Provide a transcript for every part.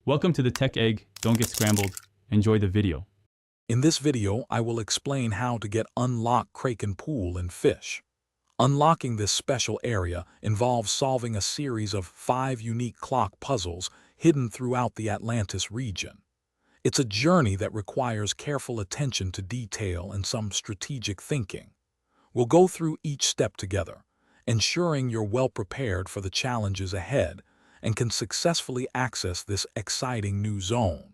Welcome to the Tech Egg. Don't get scrambled. Enjoy the video. In this video, I will explain how to get unlock Kraken pool in Fisch. Unlocking this special area involves solving a series of 5 unique clock puzzles hidden throughout the Atlantis region. It's a journey that requires careful attention to detail and some strategic thinking. We'll go through each step together, ensuring you're well prepared for the challenges ahead and can successfully access this exciting new zone.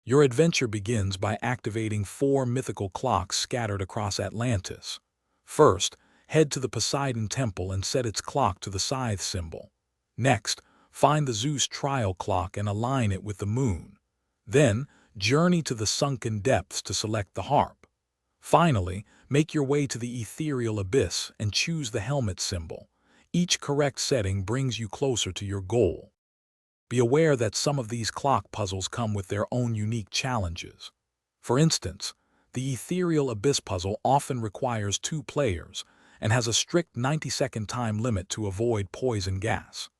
Your adventure begins by activating 4 mythical clocks scattered across Atlantis. First, head to the Poseidon Temple and set its clock to the scythe symbol. Next, find the Zeus trial clock and align it with the moon. Then, journey to the sunken depths to select the harp. Finally, make your way to the ethereal abyss and choose the helmet symbol. Each correct setting brings you closer to your goal. Be aware that some of these clock puzzles come with their own unique challenges. For instance, the ethereal abyss puzzle often requires 2 players and has a strict 90-second time limit to avoid poison gas.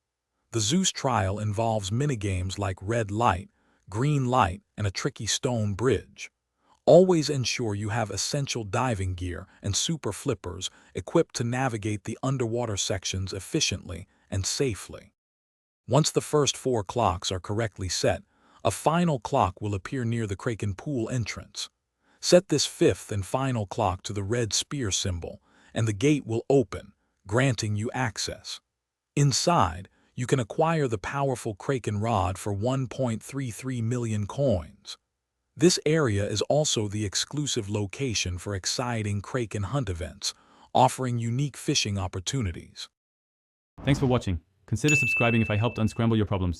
The Zeus trial involves minigames like red light, green light, and a tricky stone bridge. Always ensure you have essential diving gear and super flippers equipped to navigate the underwater sections efficiently and safely. Once the first 4 clocks are correctly set, a final clock will appear near the Kraken pool entrance. Set this 5th and final clock to the red spear symbol, and the gate will open, granting you access. Inside, you can acquire the powerful Kraken rod for 1.33 million coins. This area is also the exclusive location for exciting Kraken hunt events, offering unique fishing opportunities. Thanks for watching. Consider subscribing if I helped unscramble your problems.